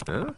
Huh?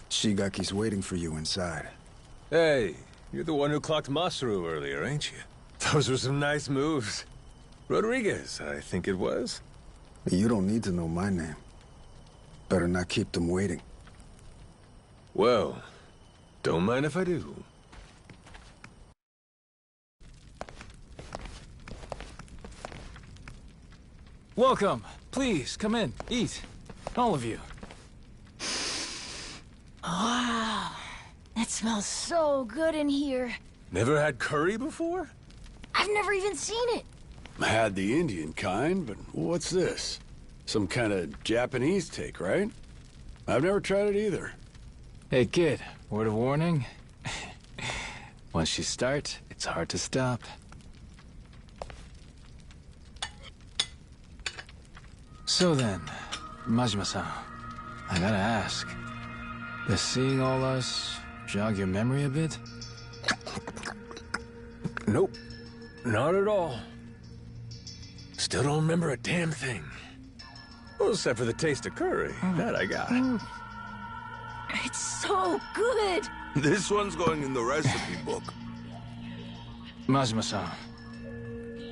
Shigaki's waiting for you inside. Hey, you're the one who clocked Masaru earlier, ain't you? Those were some nice moves. Rodriguez, I think it was. You don't need to know my name. Better not keep them waiting. Well, don't mind if I do. Welcome. Please, come in. Eat. All of you. Wow. That smells so good in here. Never had curry before? I've never even seen it. I had the Indian kind, but what's this? Some kind of Japanese take, right? I've never tried it either. Hey, kid. Word of warning. Once you start, it's hard to stop. So then, Majima-san, I gotta ask. Does seeing all us jog your memory a bit? Nope. Not at all. Still don't remember a damn thing. Well, except for the taste of curry. That I got. It's so good. This one's going in the recipe book. Majima-san,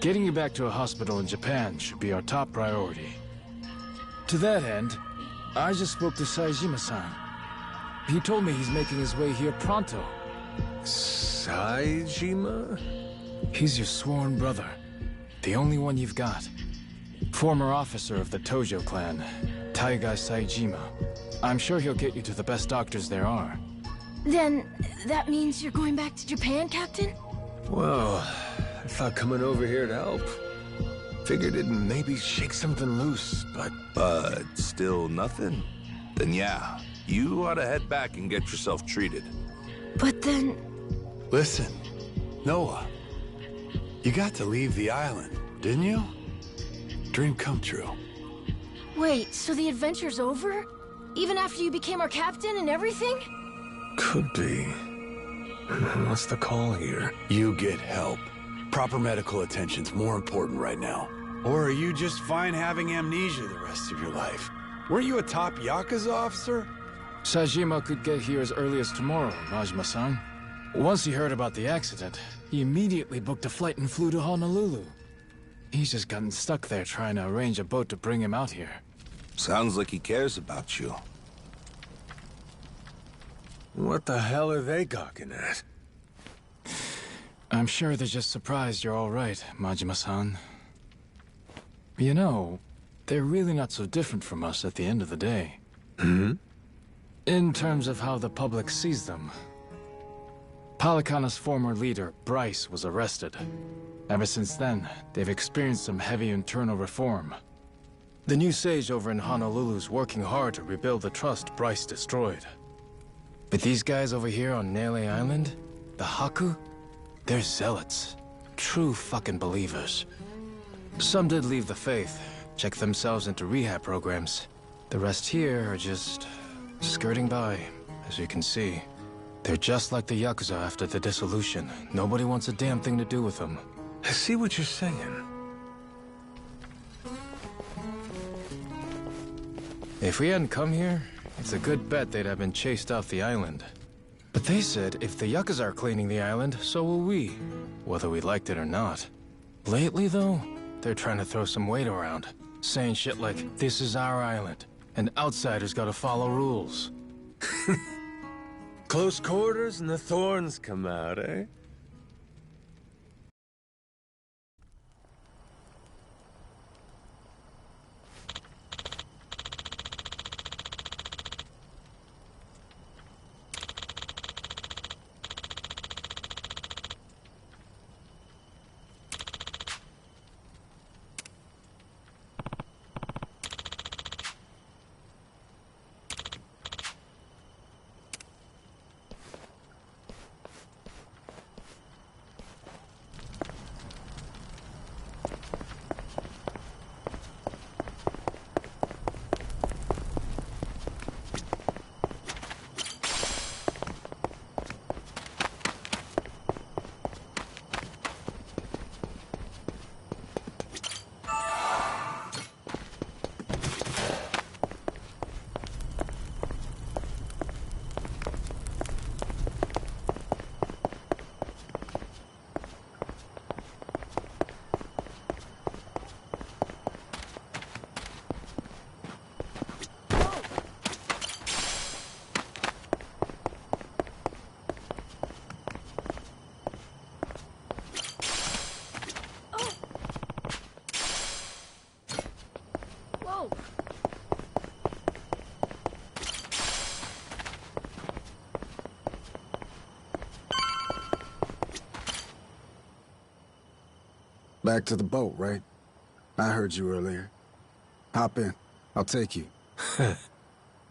getting you back to a hospital in Japan should be our top priority. To that end, I just spoke to Saejima-san. He told me he's making his way here pronto. Saejima? He's your sworn brother. The only one you've got. Former officer of the Tojo clan, Taiga Saejima. I'm sure he'll get you to the best doctors there are. Then, that means you're going back to Japan, Captain? Well, I thought coming over here to help. Figured it'd maybe shake something loose, but... Still nothing? Then yeah, you ought to head back and get yourself treated. But then... Listen, Noah, you got to leave the island, didn't you? Dream come true. Wait, so the adventure's over? Even after you became our captain and everything? Could be. What's the call here? You get help. Proper medical attention's more important right now. Or are you just fine having amnesia the rest of your life? Weren't you a top Yakuza officer? Saejima could get here as early as tomorrow, Majima-san. Once he heard about the accident, he immediately booked a flight and flew to Honolulu. He's just gotten stuck there trying to arrange a boat to bring him out here. Sounds like he cares about you. What the hell are they gawking at? I'm sure they're just surprised you're all right, Majima-san. You know, they're really not so different from us at the end of the day. Hmm? In terms of how the public sees them. Palikana's former leader, Bryce, was arrested. Ever since then, they've experienced some heavy internal reform. The new sage over in Honolulu's working hard to rebuild the trust Bryce destroyed. But these guys over here on Nele Island, the Haku, they're zealots. True fucking believers. Some did leave the faith, check themselves into rehab programs. The rest here are just skirting by, as you can see. They're just like the Yakuza after the dissolution. Nobody wants a damn thing to do with them. I see what you're saying. If we hadn't come here, it's a good bet they'd have been chased off the island. But they said if the Yakuza are cleaning the island, so will we. Whether we liked it or not. Lately, though, they're trying to throw some weight around. Saying shit like, this is our island, and outsiders gotta follow rules. Close quarters and the thorns come out, eh? Back to the boat, right? I heard you earlier. Hop in. I'll take you.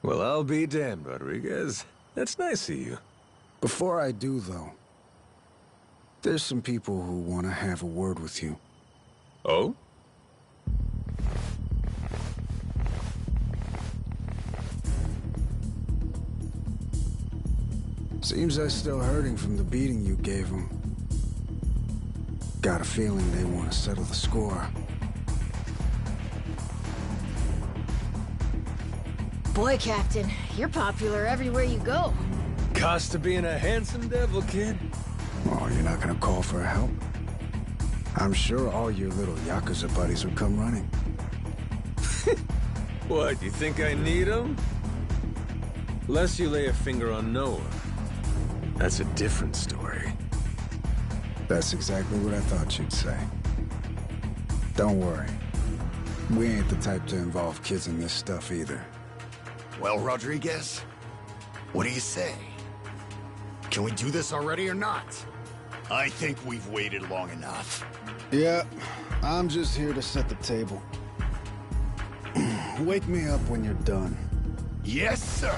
Well, I'll be damned, Rodriguez. That's nice of you. Before I do, though, there's some people who want to have a word with you. Oh? Seems they're still hurting from the beating you gave them. Got a feeling they want to settle the score. Boy, Captain, you're popular everywhere you go. Cost to being a handsome devil, kid. Oh, you're not gonna call for help? I'm sure all your little Yakuza buddies would come running. What, you think I need them? Lest you lay a finger on Noah. That's a different story. That's exactly what I thought you'd say. Don't worry. We ain't the type to involve kids in this stuff either. Well, Rodriguez, what do you say? Can we do this already or not? I think we've waited long enough. Yeah, I'm just here to set the table. Wake me up when you're done. Yes, sir!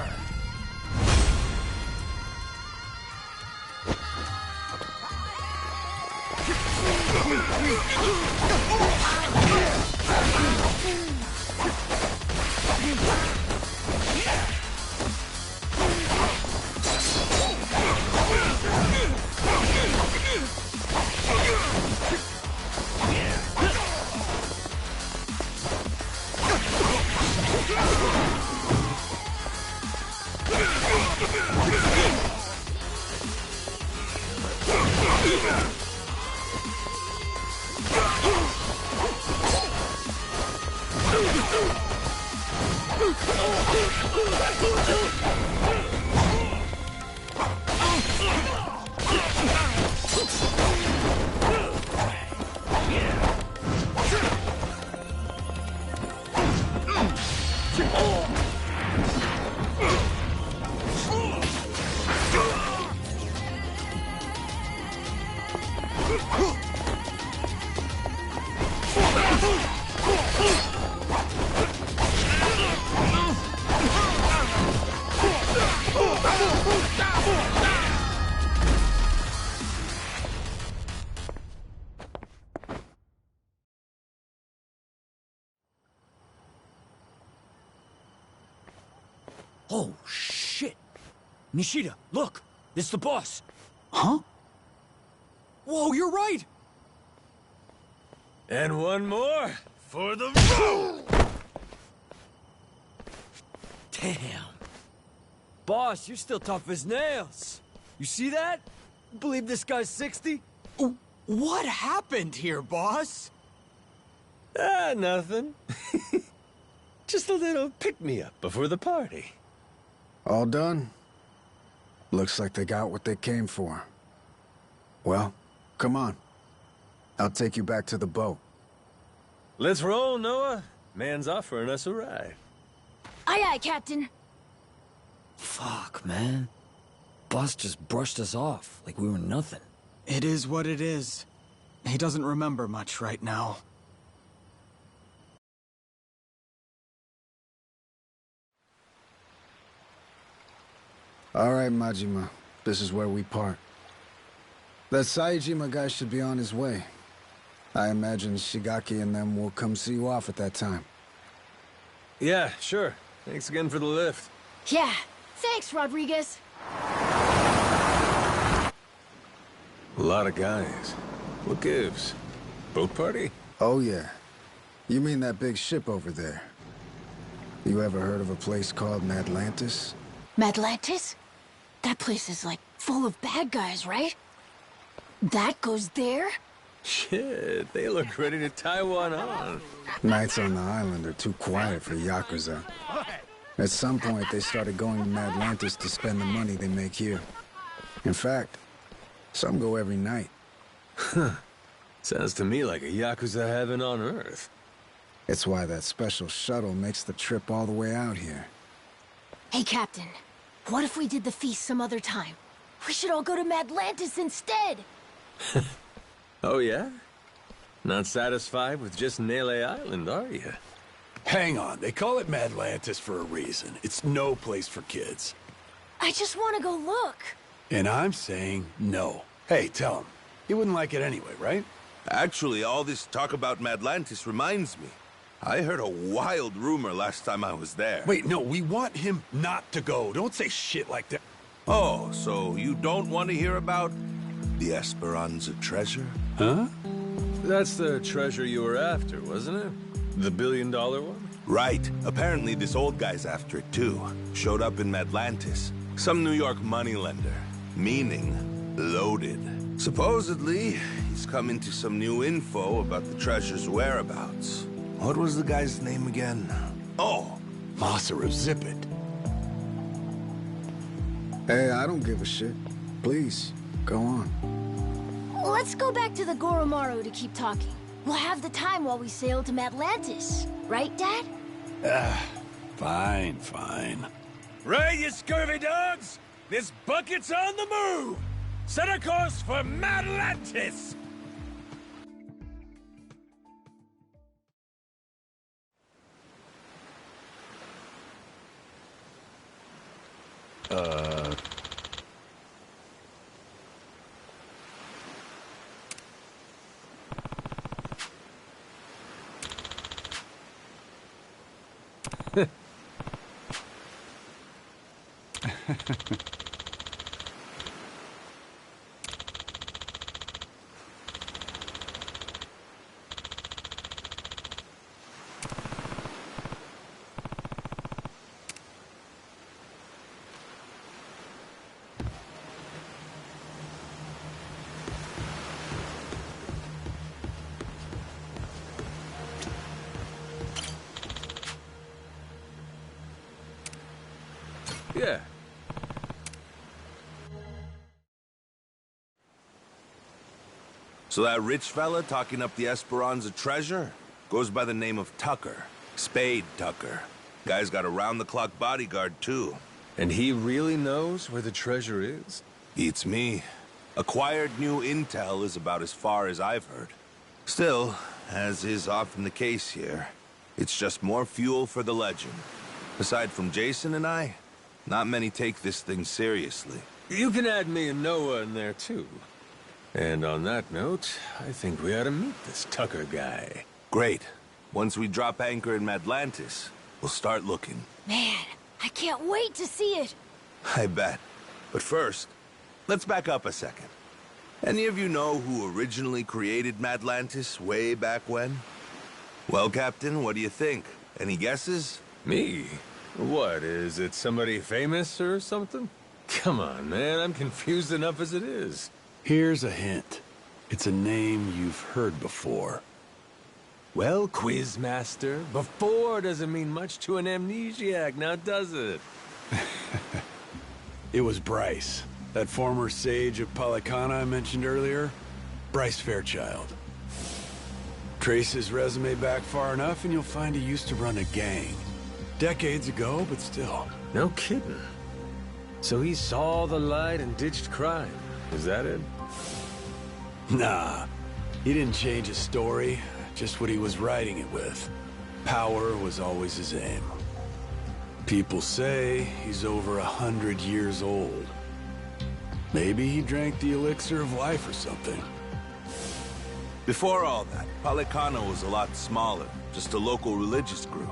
Oh, shit! Nishida, look! It's the boss! Huh? Whoa, you're right! And one more for the road! Damn. Boss, you're still tough as nails. You see that? Believe this guy's 60? What happened here, boss? Ah, nothing. Just a little pick-me-up before the party. All done? Looks like they got what they came for. Well, come on. I'll take you back to the boat. Let's roll, Noah. Man's offering us a ride. Aye, aye, Captain. Fuck, man. Boss just brushed us off like we were nothing. It is what it is. He doesn't remember much right now. All right, Majima. This is where we part. That Saejima guy should be on his way. I imagine Shigaki and them will come see you off at that time. Yeah, sure. Thanks again for the lift. Yeah, thanks, Rodriguez. A lot of guys. What gives? Boat party? Oh, yeah. You mean that big ship over there? You ever heard of a place called Madlantis? Madlantis? That place is, like, full of bad guys, right? That goes there? Shit, they look ready to tie one on. Nights on the island are too quiet for Yakuza. At some point, they started going to Madlantis to spend the money they make here. In fact, some go every night. Sounds to me like a Yakuza heaven on Earth. It's why that special shuttle makes the trip all the way out here. Hey, Captain. What if we did the feast some other time? We should all go to Madlantis instead! Oh, yeah? Not satisfied with just Nele Island, are you? Hang on, they call it Madlantis for a reason. It's no place for kids. I just want to go look. And I'm saying no. Hey, tell him. He wouldn't like it anyway, right? Actually, all this talk about Madlantis reminds me. I heard a wild rumor last time I was there. Wait, no, we want him not to go. Don't say shit like that. Oh, so you don't want to hear about the Esperanza treasure? Huh? That's the treasure you were after, wasn't it? The billion-dollar one? Right. Apparently this old guy's after it too. Showed up in Madlantis. Some New York moneylender. Meaning, loaded. Supposedly, he's come into some new info about the treasure's whereabouts. What was the guy's name again? Oh, Masaru Zip It. Hey, I don't give a shit. Please, go on. Let's go back to the Goromaru to keep talking. We'll have the time while we sail to Madlantis. Right, Dad? Fine, fine. Right, you scurvy dogs! This bucket's on the move! Set a course for Madlantis! Yeah. So that rich fella talking up the Esperanza treasure goes by the name of Tucker. Spade Tucker. Guy's got a round-the-clock bodyguard, too. And he really knows where the treasure is? Beats me. Acquired new intel is about as far as I've heard. Still, as is often the case here, it's just more fuel for the legend. Aside from Jason and I, Not many take this thing seriously. You can add me and Noah in there, too. And on that note, I think we ought to meet this Tucker guy. Great. Once we drop anchor in Madlantis, we'll start looking. Man, I can't wait to see it. I bet. But first, let's back up a second. Any of you know who originally created Madlantis way back when? Well, Captain, what do you think? Any guesses? Me? What, is it somebody famous or something? Come on, man, I'm confused enough as it is. Here's a hint. It's a name you've heard before. Well, Quizmaster, before doesn't mean much to an amnesiac, now does it? It was Bryce, that former sage of Palicana I mentioned earlier. Bryce Fairchild. Trace his resume back far enough and you'll find he used to run a gang. Decades ago, but still. No kidding. So he saw the light and ditched crime. Is that it? Nah, he didn't change his story, just what he was writing it with. Power was always his aim. People say he's over 100 years old. Maybe he drank the elixir of life or something. Before all that, Palicano was a lot smaller, just a local religious group.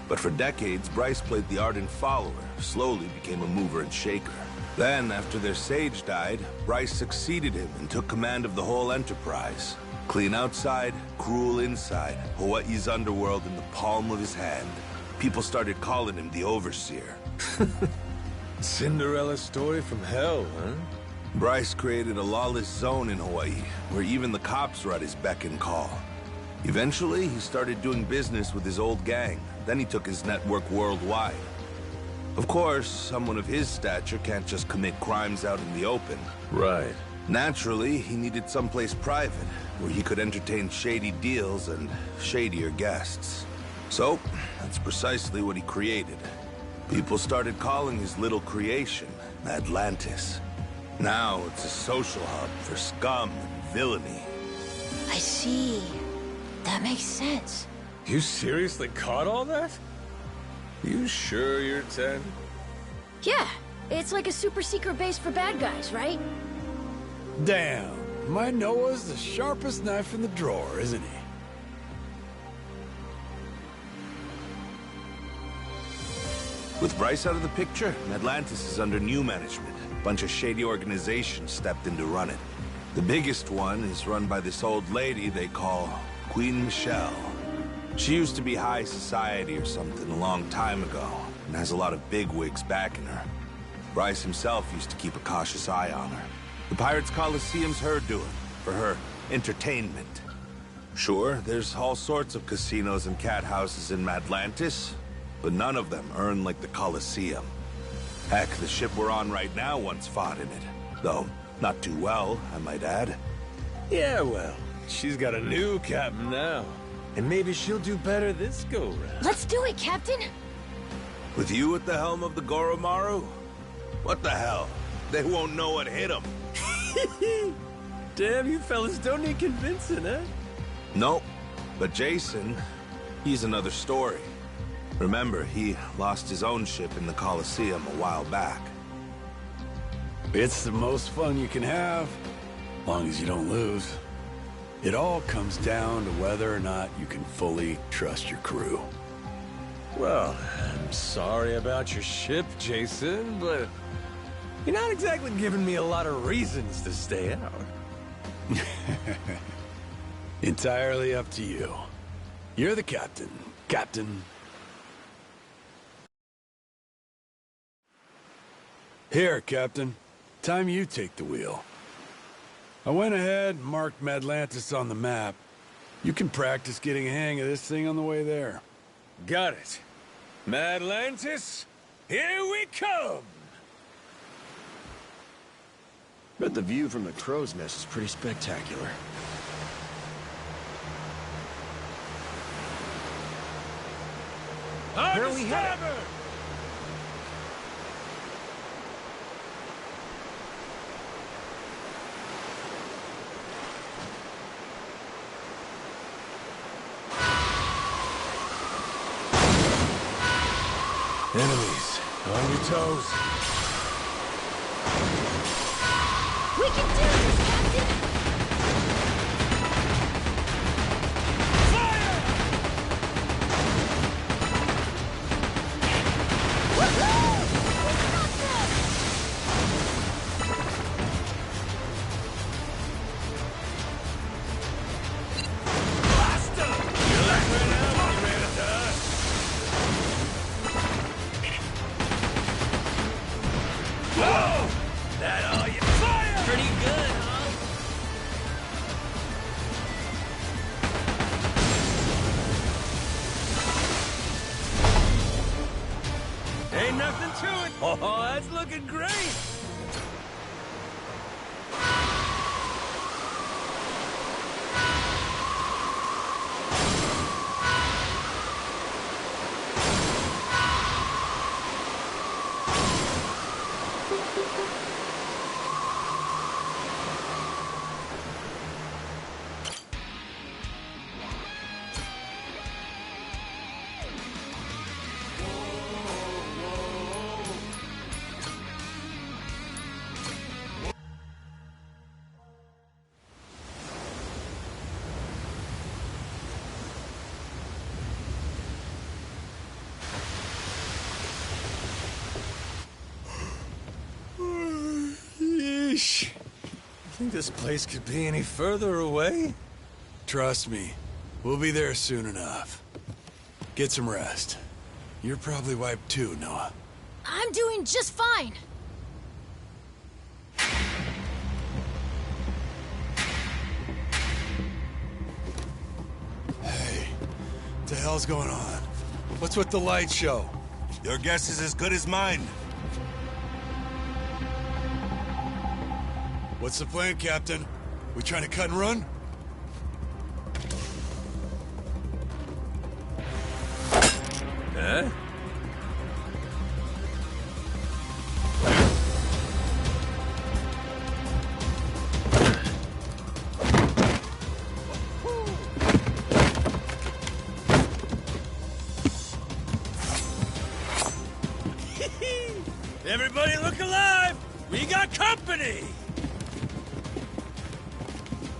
But for decades, Bryce played the ardent follower, slowly became a mover and shaker. Then, after their sage died, Bryce succeeded him and took command of the whole enterprise. Clean outside, cruel inside, Hawaii's underworld in the palm of his hand. People started calling him the Overseer. Cinderella story from hell, huh? Bryce created a lawless zone in Hawaii, where even the cops were at his beck and call. Eventually, he started doing business with his old gang. Then he took his network worldwide. Of course, someone of his stature can't just commit crimes out in the open. Right. Naturally, he needed someplace private, where he could entertain shady deals and shadier guests. So, that's precisely what he created. People started calling his little creation Madlantis. Now it's a social hub for scum and villainy. I see. That makes sense. You seriously caught all that? You sure you're 10? Yeah, it's like a super secret base for bad guys, right? Damn, my Noah's the sharpest knife in the drawer, isn't he? With Bryce out of the picture, Madlantis is under new management. A bunch of shady organizations stepped in to run it. The biggest one is run by this old lady they call Queen Michelle. She used to be high society or something a long time ago, and has a lot of bigwigs backing her. Bryce himself used to keep a cautious eye on her. The Pirates Coliseum's her doing, for her entertainment. Sure, there's all sorts of casinos and cat houses in Madlantis, but none of them earn like the Coliseum. Heck, the ship we're on right now once fought in it. Though, not too well, I might add. Yeah, well, she's got a new captain now. And maybe she'll do better this go-round. Let's do it, Captain! With you at the helm of the Goromaru? What the hell? They won't know what hit them. Damn, you fellas don't need convincing, eh? Nope. But Jason, he's another story. Remember, he lost his own ship in the Coliseum a while back. It's the most fun you can have, as long as you don't lose. It all comes down to whether or not you can fully trust your crew. Well, I'm sorry about your ship, Jason, but you're not exactly giving me a lot of reasons to stay out. Entirely up to you. You're the captain, Captain. Here, Captain. Time you take the wheel. I went ahead and marked Madlantis on the map. You can practice getting a hang of this thing on the way there. Got it. Madlantis, here we come! Bet the view from the crow's nest is pretty spectacular. On Where the are we headed? starboard! Enemies, on your toes. We can do this, Captain! Fire! Woohoo! We got this! Blaster! You like right now, you ran into us. Whoa! That all you fire! Pretty good, huh? Ain't nothing to it. Oh, that's looking great. Yeesh. You think this place could be any further away? Trust me, we'll be there soon enough. Get some rest. You're probably wiped too, Noah. I'm doing just fine. Hey, what the hell's going on? What's with the light show? Your guess is as good as mine. What's the plan, Captain? We trying to cut and run? Huh? Everybody look alive! We got company!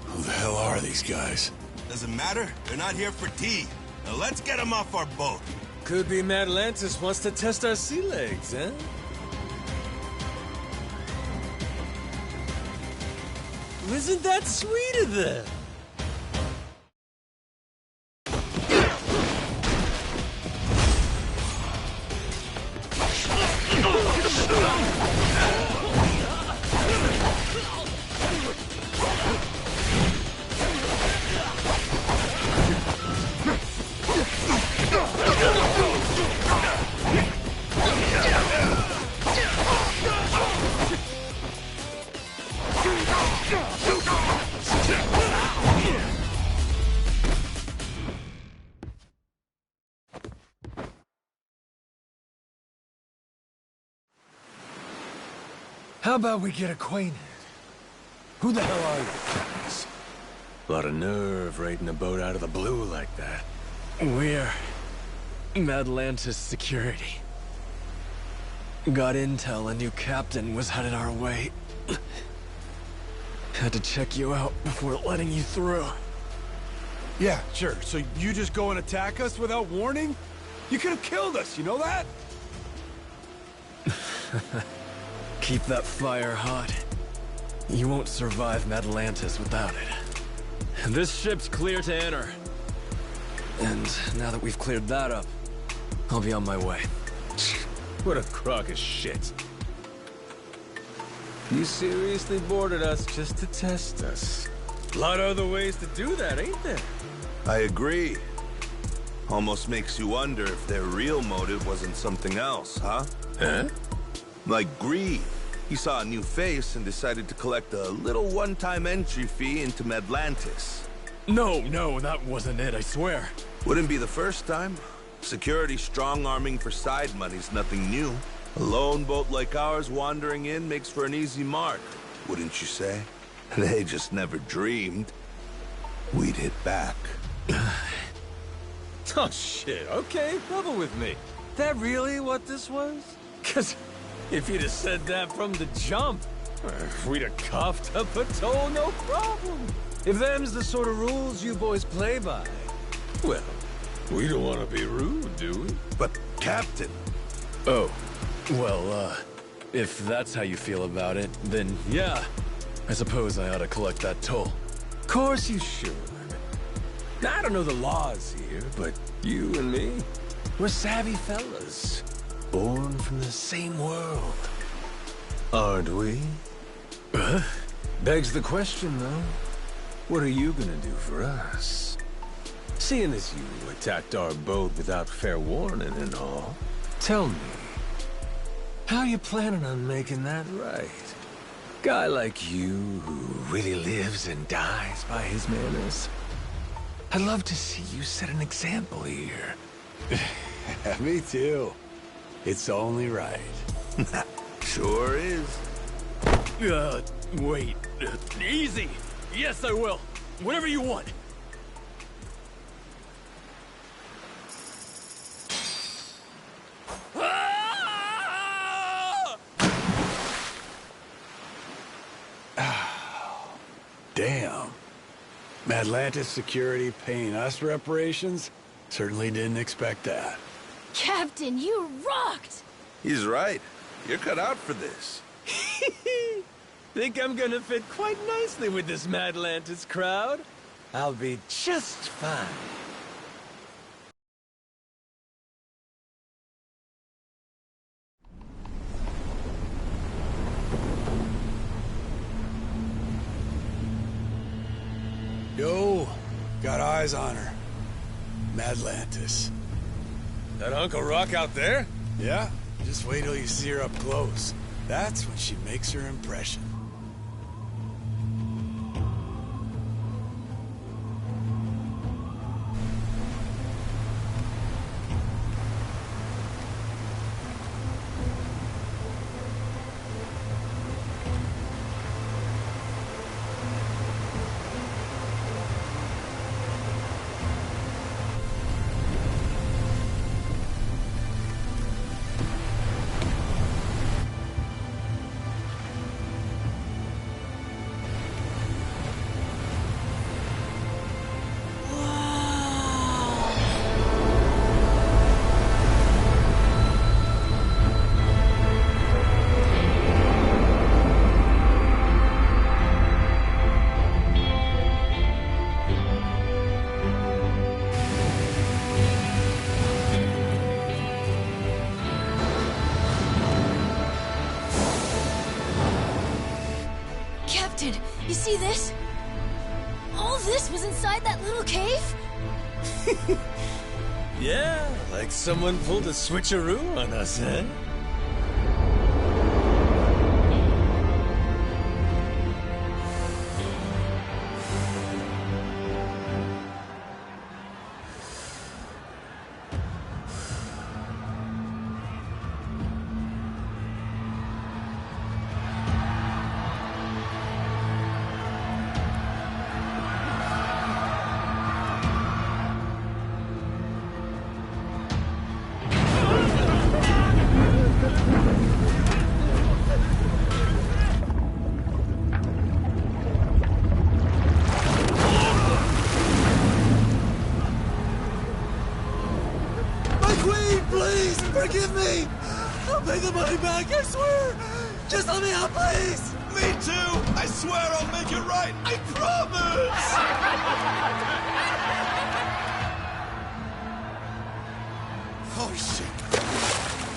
Who the hell are these guys? Doesn't matter. They're not here for tea. Now let's get them off our boat. Could be Madlantis wants to test our sea legs, huh? Isn't that sweet of them? How about we get acquainted? Who the hell are you guys? A lot of nerve raiding a boat out of the blue like that. We're Madlantis security. Got intel a new captain was headed our way. Had to check you out before letting you through. Yeah, sure. So you just go and attack us without warning? You could have killed us, you know that? Keep that fire hot. You won't survive Madlantis without it. This ship's clear to enter. And now that we've cleared that up, I'll be on my way. What a crock of shit. You seriously boarded us just to test us. A lot of other ways to do that, ain't there? I agree. Almost makes you wonder if their real motive wasn't something else, huh? Huh? Like greed. He saw a new face and decided to collect a little one-time entry fee into Madlantis. No, that wasn't it, I swear. Wouldn't be the first time. Security strong-arming for side money's nothing new. A lone boat like ours wandering in makes for an easy mark, wouldn't you say? They just never dreamed we'd hit back. Oh shit, okay, level with me. That really what this was? 'Cause If you'd have said that from the jump, we'd have cuffed up a toll, no problem. If them's the sort of rules you boys play by, well, we don't want to be rude, do we? But, Captain... Oh, well, if that's how you feel about it, then yeah, I suppose I ought to collect that toll. Of course you should. Now, I don't know the laws here, but you and me, we're savvy fellas, born from the same world. Aren't we? Begs the question, though. What are you gonna do for us? Seeing as you attacked our boat without fair warning and all, tell me, how you planning on making that right? Guy like you who really lives and dies by his manners. I'd love to see you set an example here. Me too. It's only right. Sure is. Wait. Easy! Yes, I will. Whatever you want. Damn. Madlantis security paying us reparations? Certainly didn't expect that. Captain, you rocked! He's right. You're cut out for this. Think I'm gonna fit quite nicely with this Madlantis crowd? I'll be just fine. Yo, got eyes on her. Madlantis. That Uncle Rock out there? Yeah? Just wait till you see her up close. That's when she makes her impression. You see this? All this was inside that little cave? Yeah, like someone pulled a switcheroo on us, eh? Forgive me! I'll pay the money back, I swear! Just let me out, please! Me too! I swear I'll make it right! I promise! Oh, shit.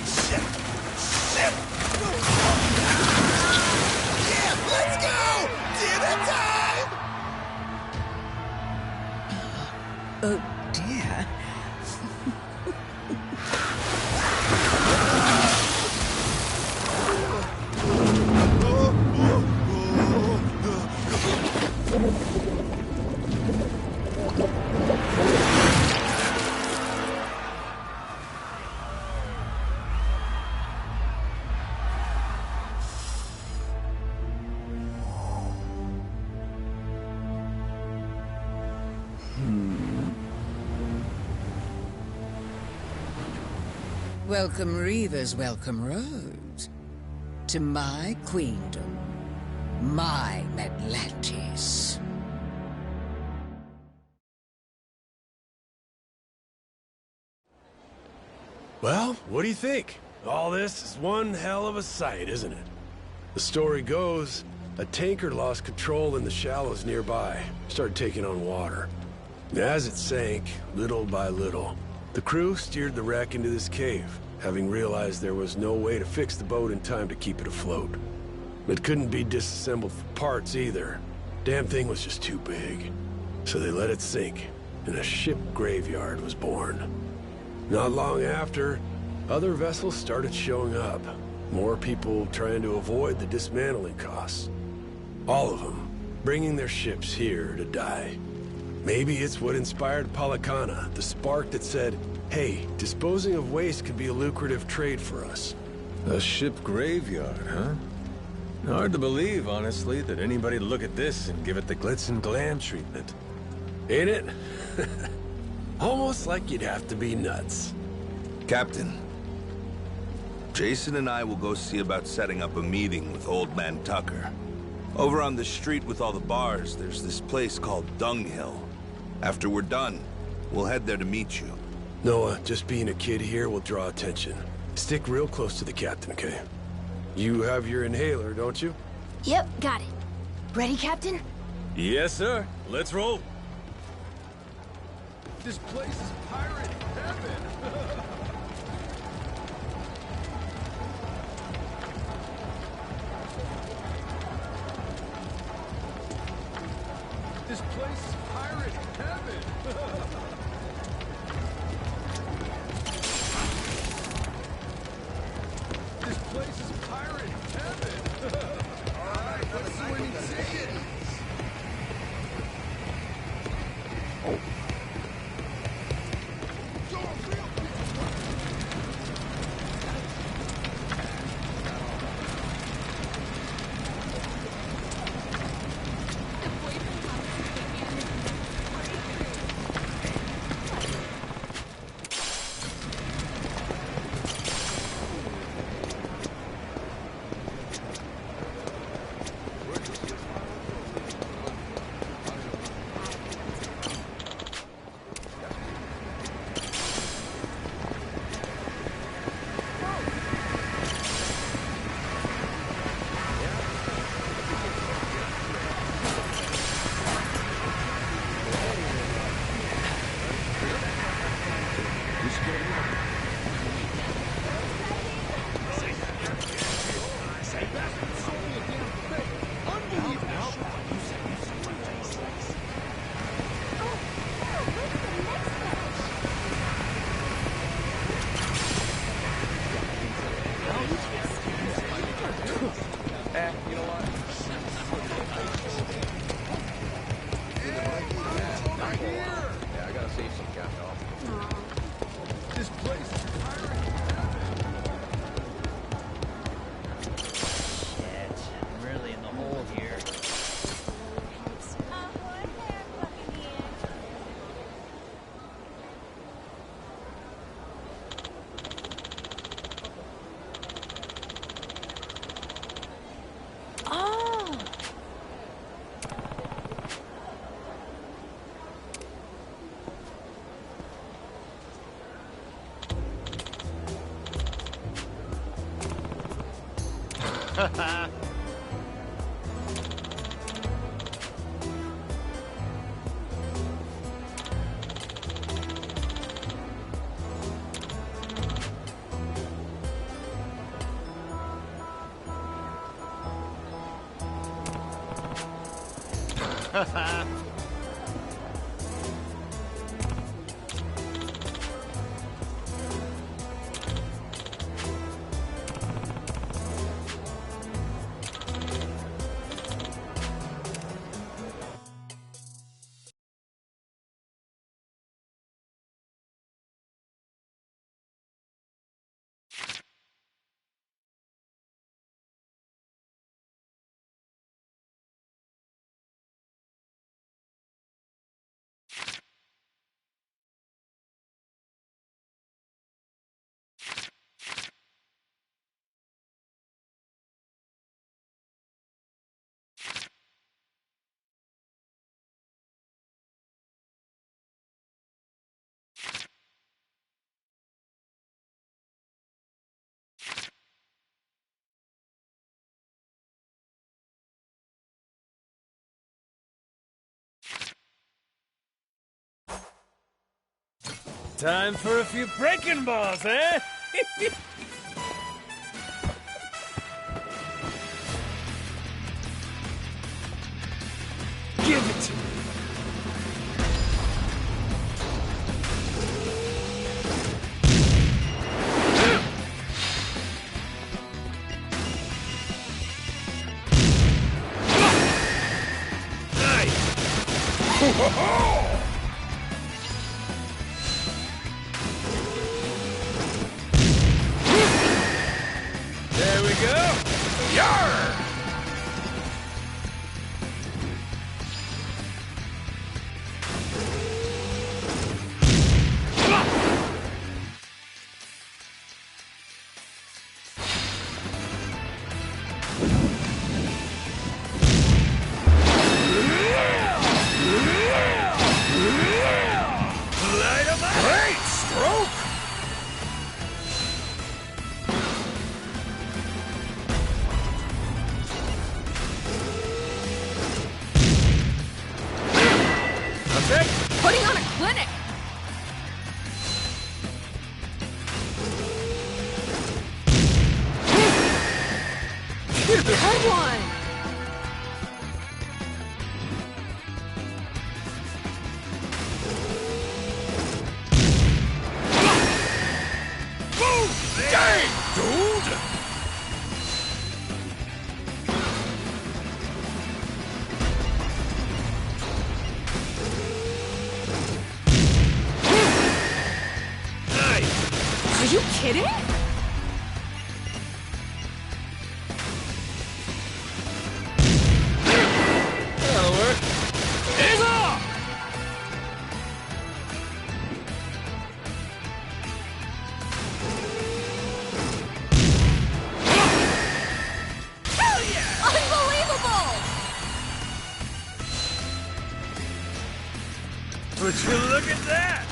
Shit! Shit! Yeah, let's go! Dinner time! Oh, dear. Welcome Reavers, welcome Rogues. to my queendom, my Madlantis. Well, what do you think? All this is one hell of a sight, isn't it? The story goes, a tanker lost control in the shallows nearby, started taking on water. And as it sank, little by little, the crew steered the wreck into this cave, having realized there was no way to fix the boat in time to keep it afloat. It couldn't be disassembled for parts either. Damn thing was just too big. So they let it sink, and a ship graveyard was born. Not long after, other vessels started showing up. More people trying to avoid the dismantling costs. All of them bringing their ships here to die. Maybe it's what inspired Palakana, the spark that said, hey, disposing of waste could be a lucrative trade for us. A ship graveyard, huh? Hard to believe, honestly, that anybody'd look at this and give it the glitz and glam treatment. Ain't it? Almost like you'd have to be nuts. Captain, Jason and I will go see about setting up a meeting with Old Man Tucker. Over on the street with all the bars, there's this place called Dunghill. After we're done, we'll head there to meet you. Noah, just being a kid here will draw attention. Stick real close to the captain, okay? You have your inhaler, don't you? Yep, got it. Ready, Captain? Yes, sir. Let's roll. This place is pirate heaven! This place is pirate heaven! This place is pirate heaven! Alright, let's see when you take it! This place is pirate heaven! Shit, I'm really in the hole here. Ha ha! Time for a few breaking balls, eh? Give it to me. There we go. Yarr! Great stroke! Okay. Putting on a clinic! Good one! Boom! Dang, dude! Nice! Are you kidding? That'll work. He's off! Hell yeah! Unbelievable! Would you look at that?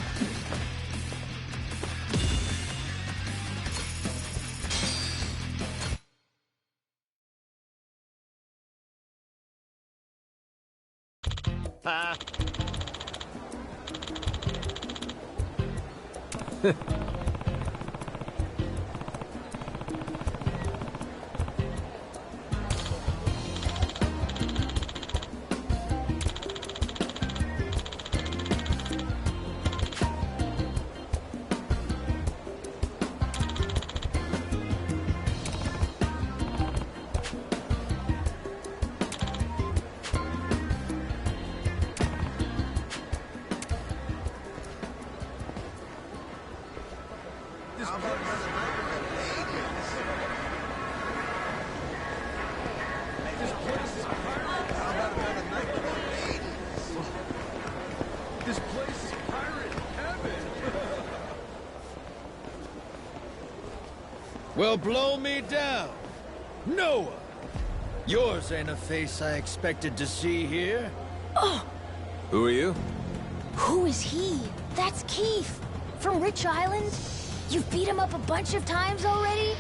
This place is pirate heaven. Well, blow me down. Noah! Yours ain't a face I expected to see here. Who are you? Who is he? That's Keith. From Rich Island? You've beat him up a bunch of times already?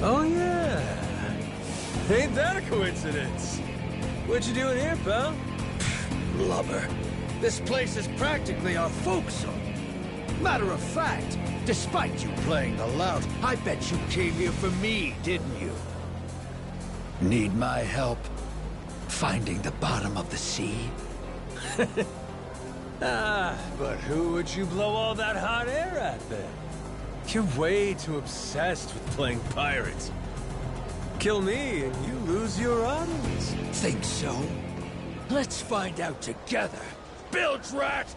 Oh, yeah. Ain't that a coincidence? What you doing here, pal? Lubber. This place is practically our folksome. Matter of fact, despite you playing the lout, I bet you came here for me, didn't you? Need my help finding the bottom of the sea? But who would you blow all that hot air at, then? You're way too obsessed with playing pirates. Kill me and you lose your audience. Think so? Let's find out together. Bilge rat!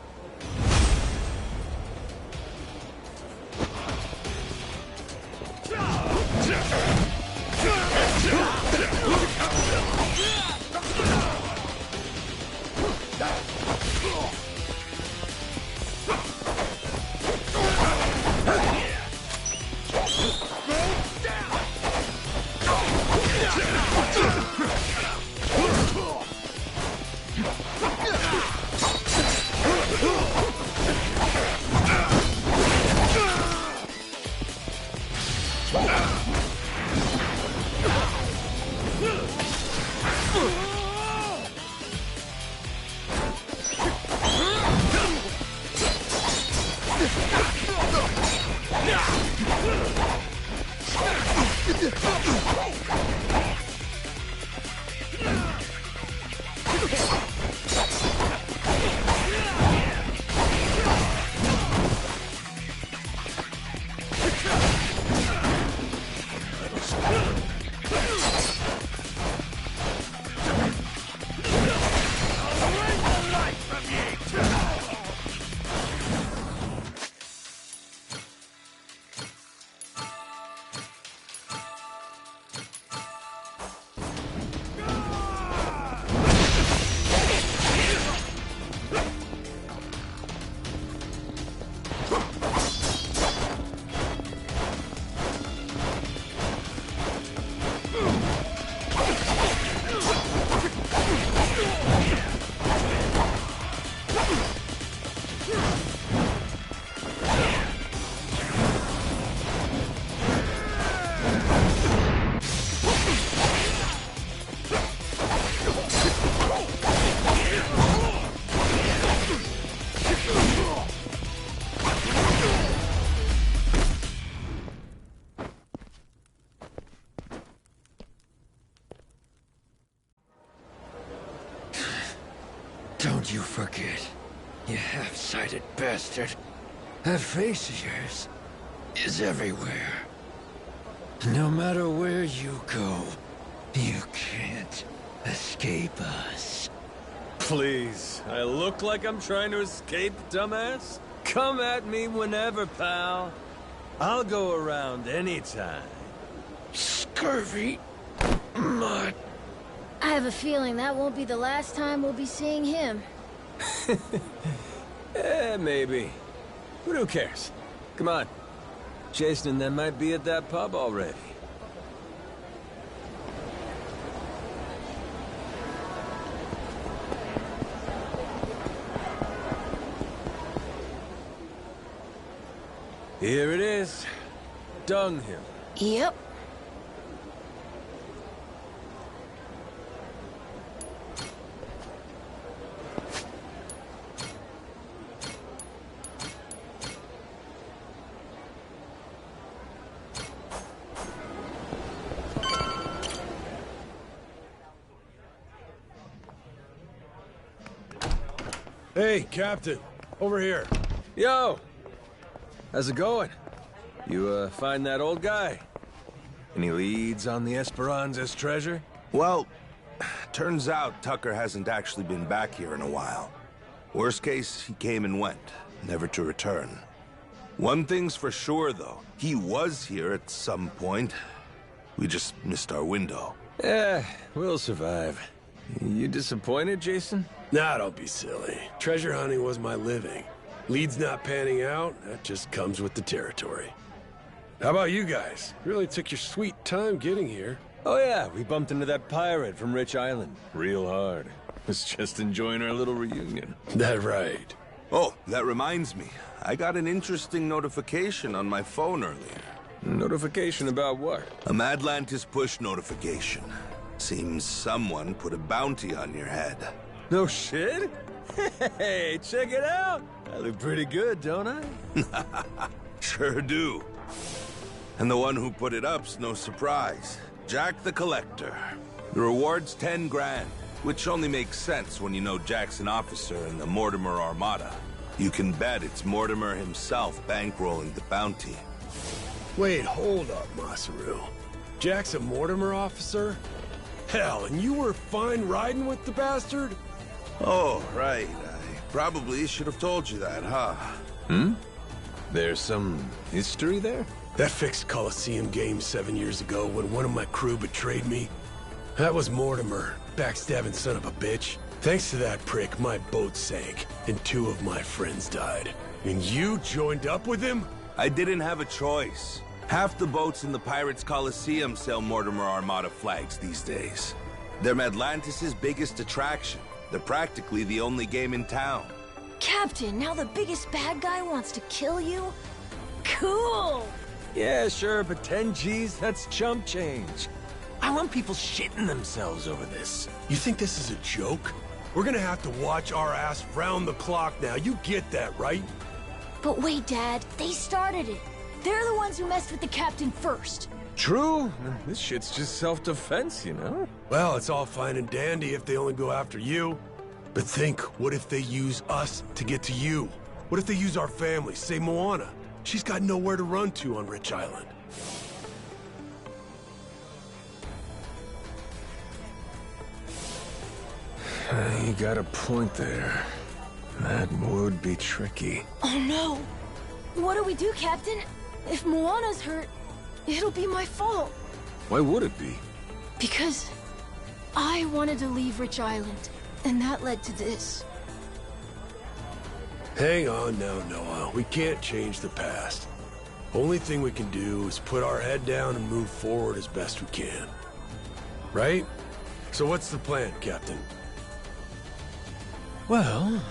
Don't you forget, you half-sighted bastard. That face of yours is everywhere. No matter where you go, you can't escape us. Please, I look like I'm trying to escape, dumbass? Come at me whenever, pal. I'll go around anytime. Scurvy mutt. I have a feeling that won't be the last time we'll be seeing him. Maybe. But who cares? Come on. Jason and them might be at that pub already. Here it is. Dunghill. Yep. Hey, Captain. Over here. Yo! How's it going? You, find that old guy? Any leads on the Esperanza's treasure? Well, turns out Tucker hasn't actually been back here in a while. Worst case, he came and went, never to return. One thing's for sure, though. He was here at some point. We just missed our window. We'll survive. You disappointed, Jason? Nah, don't be silly. Treasure hunting was my living. Leads not panning out, that just comes with the territory. How about you guys? Really took your sweet time getting here. Oh yeah, we bumped into that pirate from Rich Island. Real hard. Was just enjoying our little reunion. That right. Oh, that reminds me. I got an interesting notification on my phone earlier. Notification about what? A Madlantis push notification. Seems someone put a bounty on your head. No shit? Hey, check it out! I look pretty good, don't I? Sure do. And the one who put it up's no surprise. Jack the Collector. The reward's 10 grand, which only makes sense when you know Jack's an officer in the Mortimer Armada. You can bet it's Mortimer himself bankrolling the bounty. Wait, hold up, Masaru. Jack's a Mortimer officer? Hell, and you were fine riding with the bastard? Oh, right. I probably should have told you that, huh? There's some history there? That fixed Coliseum game 7 years ago when one of my crew betrayed me. That was Mortimer, backstabbing son of a bitch. Thanks to that prick, my boat sank, and 2 of my friends died. And you joined up with him? I didn't have a choice. Half the boats in the Pirates Coliseum sell Mortimer Armada flags these days. They're Madlantis' biggest attraction. They're practically the only game in town. Captain, now the biggest bad guy wants to kill you? Cool! Yeah, sure, but 10 G's, that's chump change. I want people shitting themselves over this. You think this is a joke? We're gonna have to watch our ass round the clock now. You get that, right? But wait, Dad. They started it. They're the ones who messed with the captain first. True. This shit's just self-defense, you know? Well, it's all fine and dandy if they only go after you. But think, what if they use us to get to you? What if they use our family, say Moana? She's got nowhere to run to on Rich Island. You got a point there. That would be tricky. Oh no! What do we do, Captain? If Moana's hurt, it'll be my fault. Why would it be? Because I wanted to leave Rich Island, and that led to this. Hang on now, Noah. We can't change the past. Only thing we can do is put our head down and move forward as best we can. Right? So what's the plan, Captain? Well,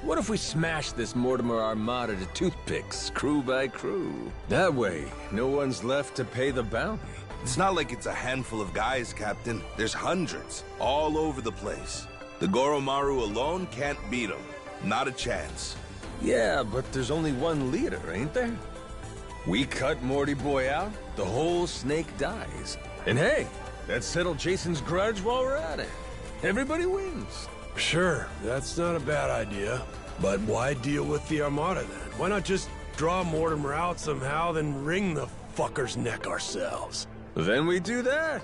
what if we smash this Mortimer Armada to toothpicks, crew by crew? That way, no one's left to pay the bounty. It's not like it's a handful of guys, Captain. There's hundreds, all over the place. The Goromaru alone can't beat them. Not a chance. Yeah, but there's only one leader, ain't there? We cut Morty Boy out, the whole snake dies. And hey, that settled Jason's grudge while we're at it. Everybody wins. Sure, that's not a bad idea. But why deal with the Armada then? Why not just draw Mortimer out somehow, then wring the fucker's neck ourselves? Then we do that.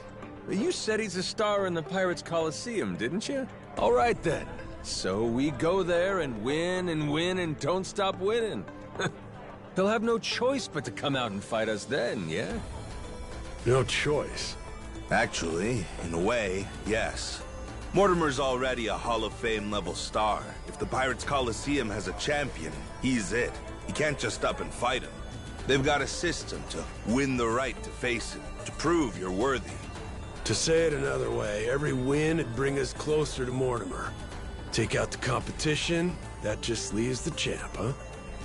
You said he's a star in the Pirates Coliseum, didn't you? All right then. So we go there and win and don't stop winning. They'll have no choice but to come out and fight us then, yeah? No choice. Actually, in a way, yes. Mortimer's already a Hall of Fame level star. If the Pirates Coliseum has a champion, he's it. You can't just up and fight him. They've got a system to win the right to face him, to prove you're worthy. To say it another way, every win would bring us closer to Mortimer. Take out the competition, that just leaves the champ, huh?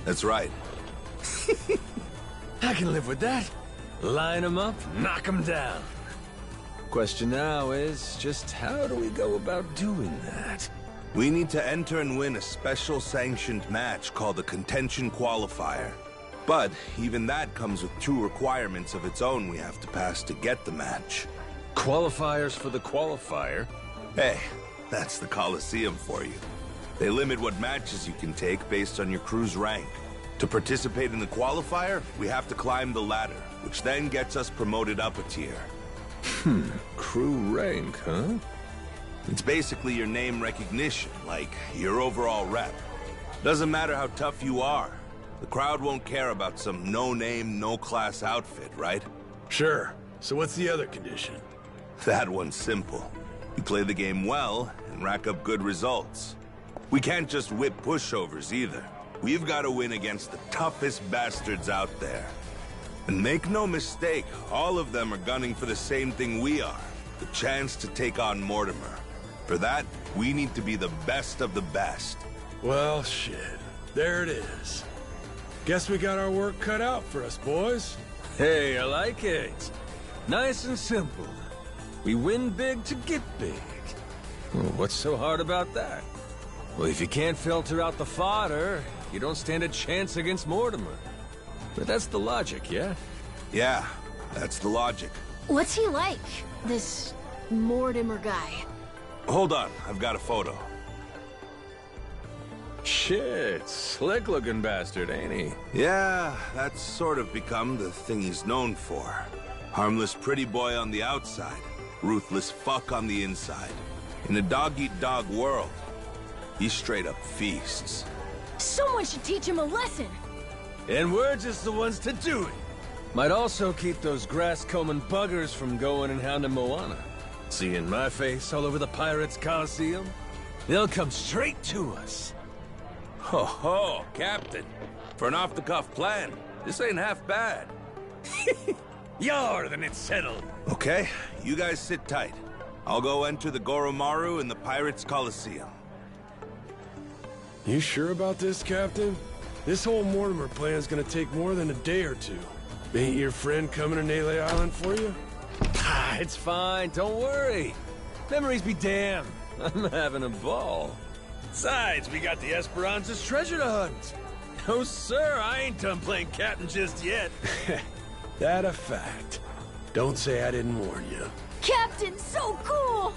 That's right. I can live with that. Line them up, knock them down. Question now is, just how do we go about doing that? We need to enter and win a special sanctioned match called the Contention Qualifier. But even that comes with 2 requirements of its own we have to pass to get the match. Qualifiers for the qualifier? Hey, that's the Coliseum for you. They limit what matches you can take based on your crew's rank. To participate in the qualifier, we have to climb the ladder, which then gets us promoted up a tier. Crew rank, huh? It's basically your name recognition, like your overall rep. Doesn't matter how tough you are. The crowd won't care about some no-name, no-class outfit, right? Sure. So what's the other condition? That one's simple. You play the game well and rack up good results. We can't just whip pushovers either. We've got to win against the toughest bastards out there. And make no mistake, all of them are gunning for the same thing we are. The chance to take on Mortimer. For that, we need to be the best of the best. Well, shit. There it is. Guess we got our work cut out for us, boys. Hey, I like it. Nice and simple. We win big to get big. Well, what's so hard about that? Well, if you can't filter out the fodder, you don't stand a chance against Mortimer. But that's the logic, yeah? Yeah, that's the logic. What's he like, this Mortimer guy? Hold on, I've got a photo. Shit, slick-looking bastard, ain't he? Yeah, that's sort of become the thing he's known for. Harmless pretty boy on the outside, ruthless fuck on the inside. In a dog-eat-dog world, he straight up feasts. Someone should teach him a lesson! And we're just the ones to do it. Might also keep those grass-combing buggers from going and hounding Moana. Seeing my face all over the Pirates Coliseum, they'll come straight to us. Ho ho, Captain. For an off-the-cuff plan, this ain't half bad. Yar, then it's settled. Okay, you guys sit tight. I'll go enter the Goromaru in the Pirates Coliseum. You sure about this, Captain? This whole Mortimer plan's gonna take more than a day or two. Ain't your friend coming to Nayle Island for you? It's fine, don't worry. Memories be damned. I'm having a ball. Besides, we got the Esperanza's treasure to hunt. No, sir, I ain't done playing captain just yet. That a fact. Don't say I didn't warn you. Captain, so cool!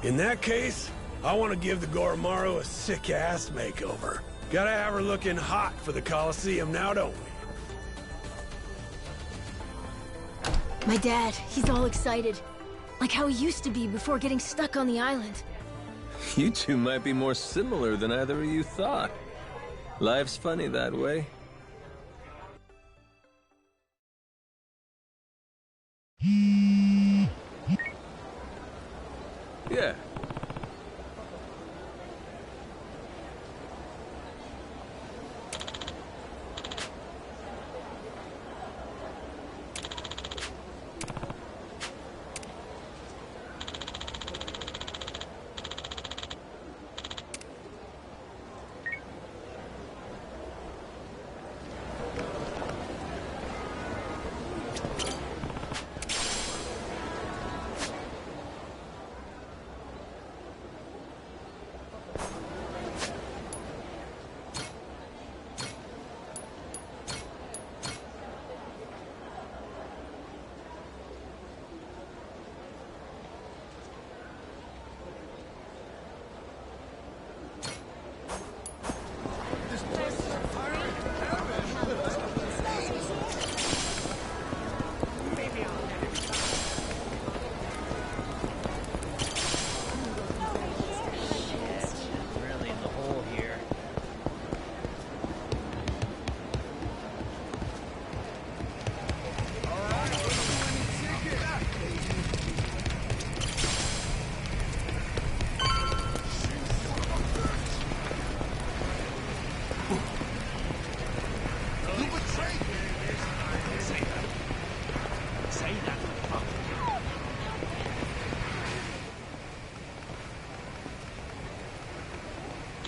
In that case, I want to give the Goromaru a sick-ass makeover. Gotta have her looking hot for the Coliseum now, don't we? My dad, he's all excited. Like how he used to be before getting stuck on the island. You two might be more similar than either of you thought. Life's funny that way. Yeah.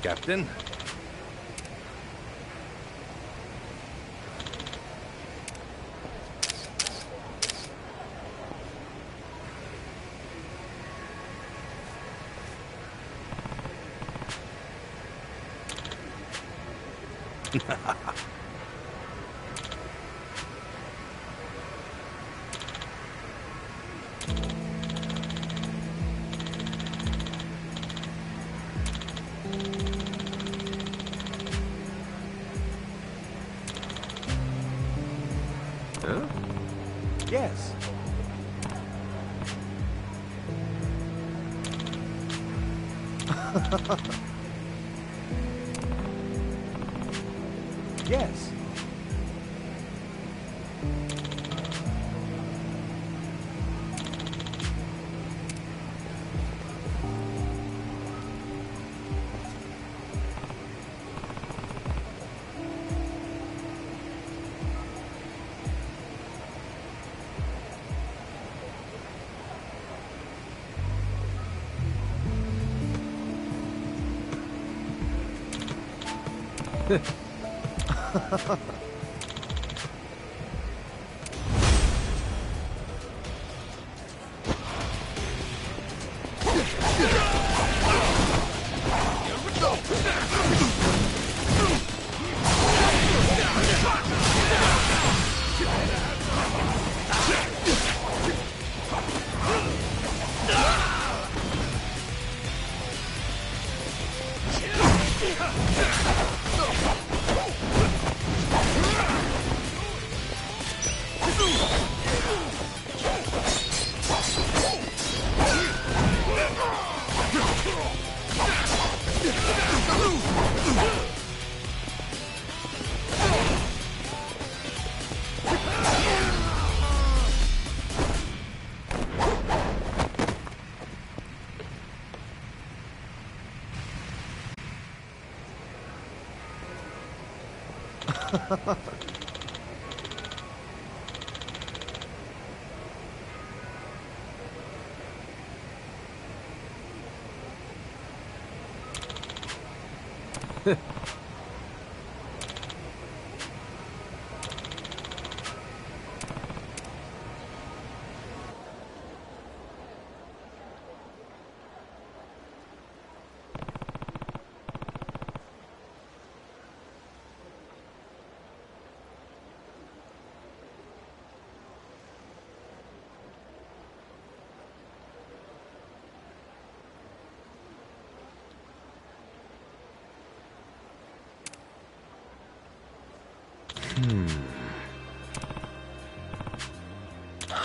Captain? Huh? Yes. Yes.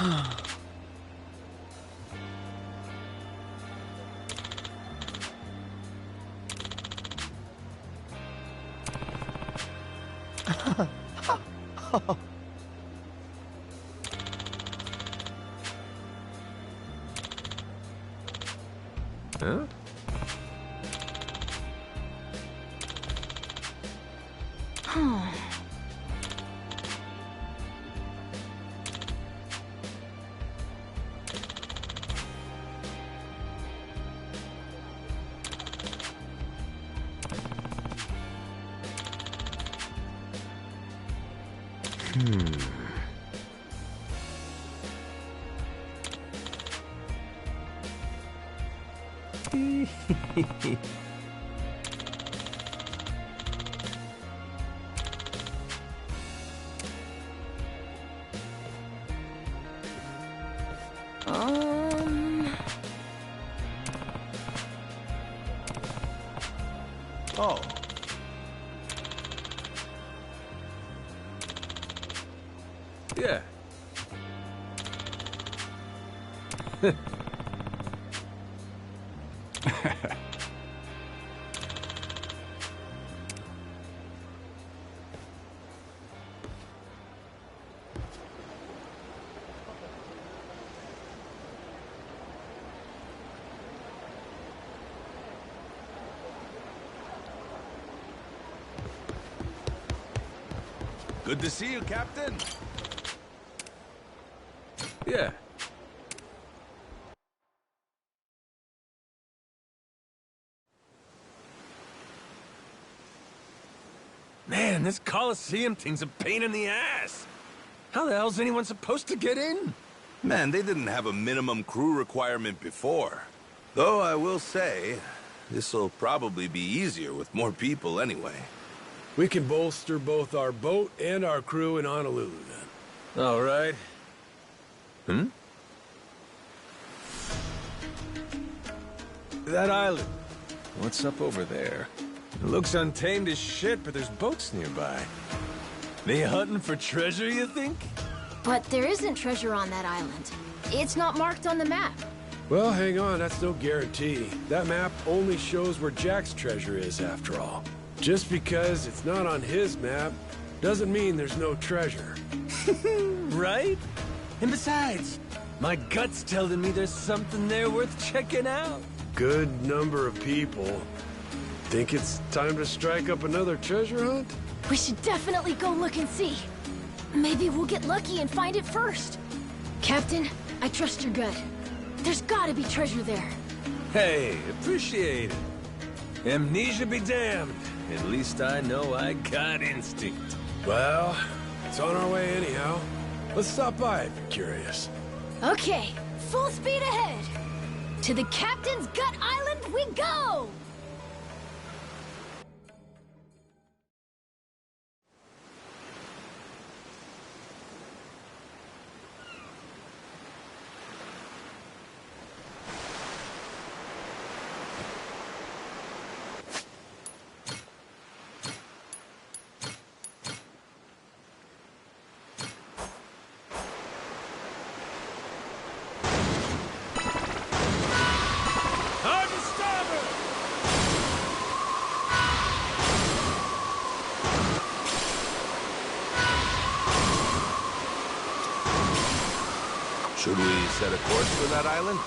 Huh? Oh. Yeah. Good to see you, Captain. Yeah. Man, this Coliseum thing's a pain in the ass. How the hell's anyone supposed to get in? Man, they didn't have a minimum crew requirement before. Though I will say, this'll probably be easier with more people anyway. We can bolster both our boat and our crew in Honolulu, then. All right. That island. What's up over there? It looks untamed as shit, but there's boats nearby. They hunting for treasure, you think? But there isn't treasure on that island. It's not marked on the map. Well, hang on, that's no guarantee. That map only shows where Jack's treasure is, after all. Just because it's not on his map doesn't mean there's no treasure. Right? And besides, my gut's telling me there's something there worth checking out. Good number of people. Think it's time to strike up another treasure hunt? We should definitely go look and see. Maybe we'll get lucky and find it first. Captain, I trust your gut. There's gotta be treasure there. Hey, appreciate it. Amnesia be damned. At least I know I got instinct. Well, it's on our way anyhow. Let's stop by if you're curious. Okay, full speed ahead. To the Captain's Gut Island we go! Should we set a course for that island?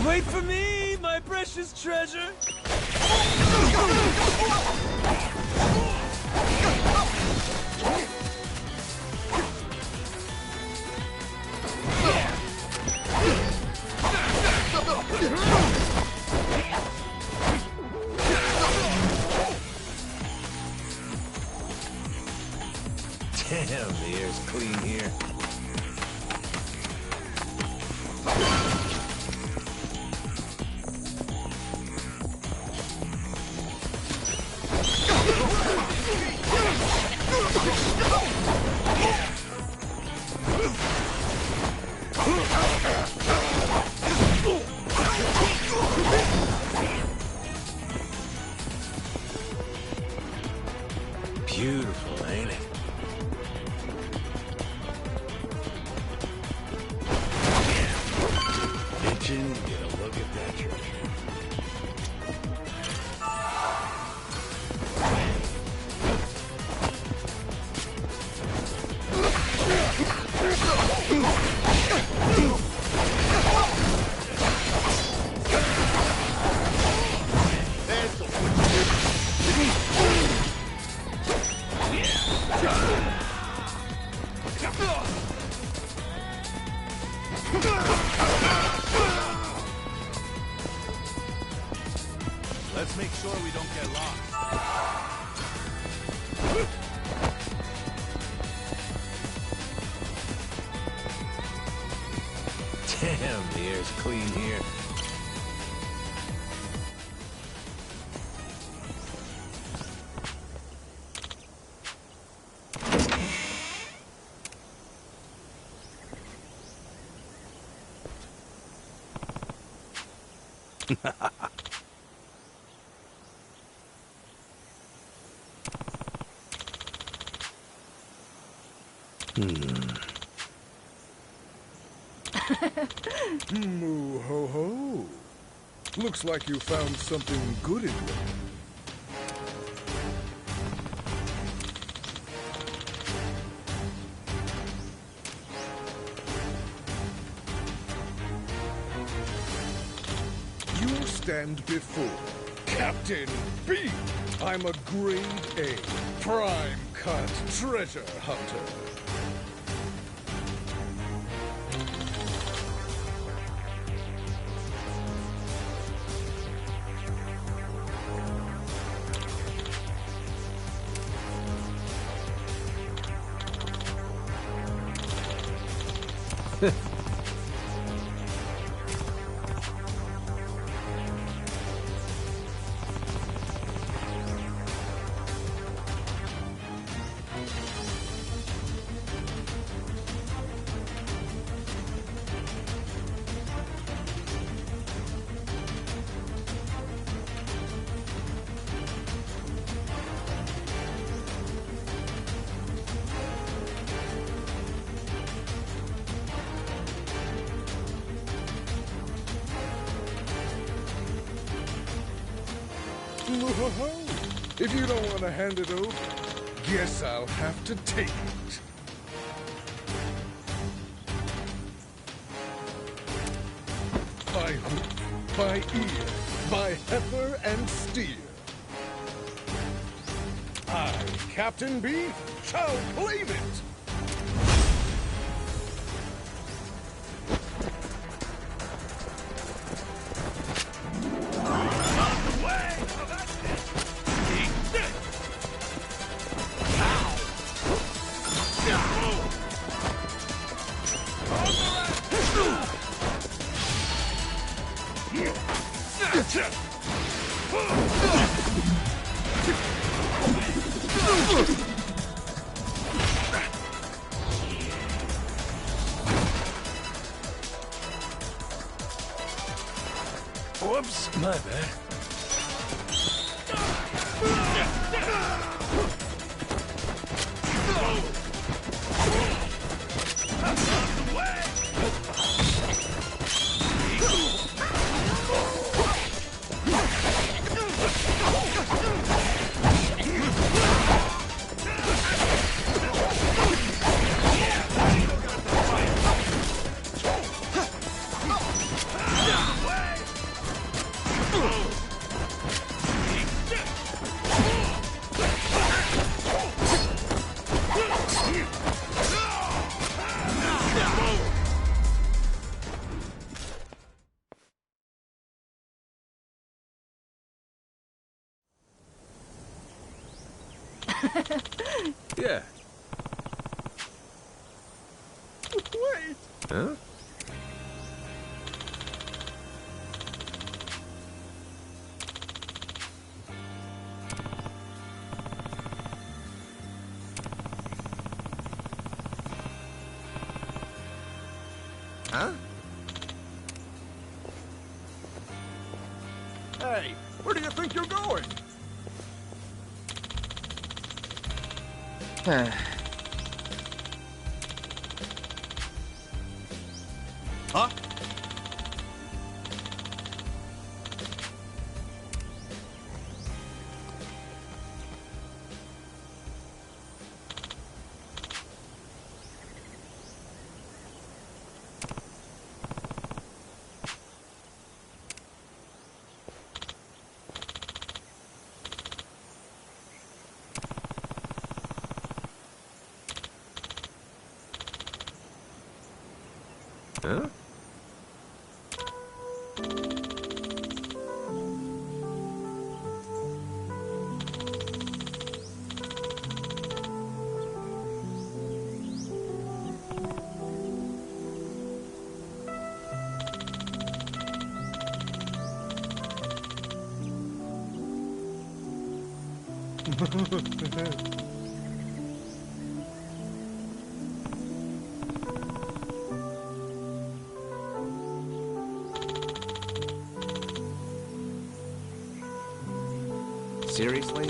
Wait for me, my precious precious treasure? Damn, the air's clean here. Beautiful, ain't it? Itching to get a look at that treasure. Let's make sure we don't get lost. Damn, the air's clean here. Moo ho ho. Looks like you found something good in there. You stand before Captain B. I'm a grade A, prime cut treasure hunter. If you don't want to hand it over, guess I'll have to take it. By hoof, by ear, by heifer and steer. I, Captain B, shall claim it! Whoops, my bad. Yeah. Wait! Huh? Huh? Hey, where do you think you're going? Huh? Huh? Seriously?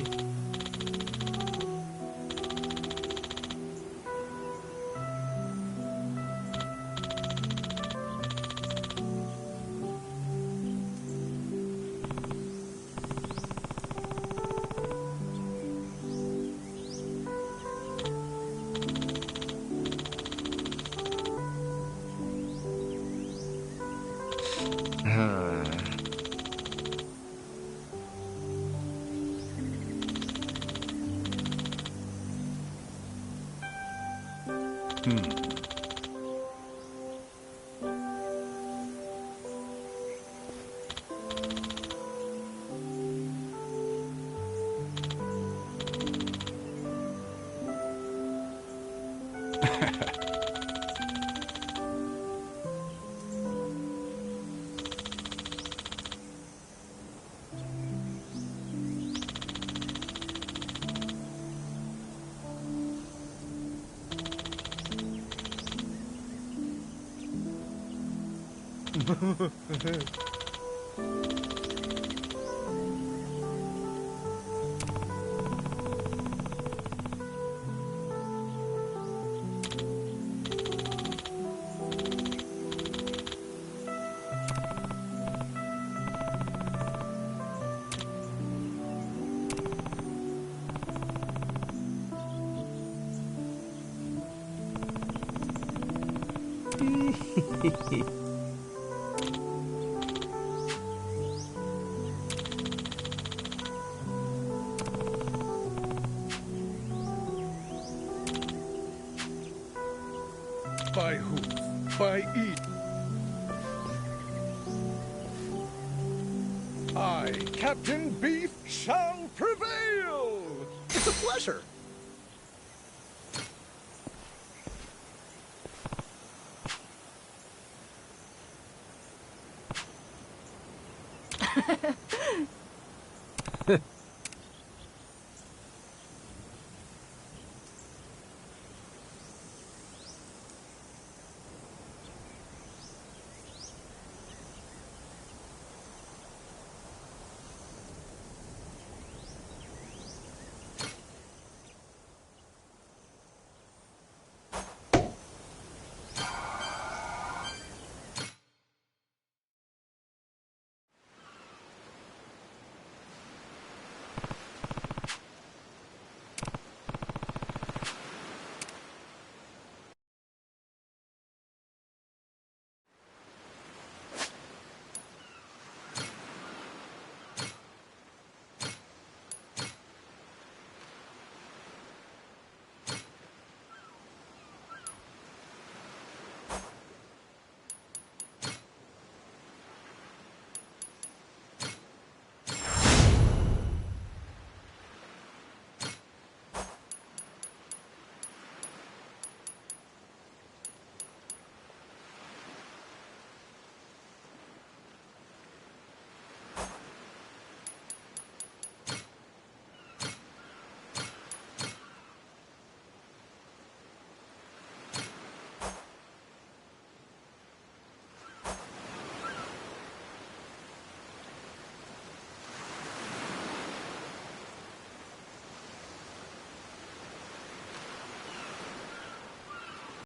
By who? By E. I, Captain Beef, shall prevail! It's a pleasure!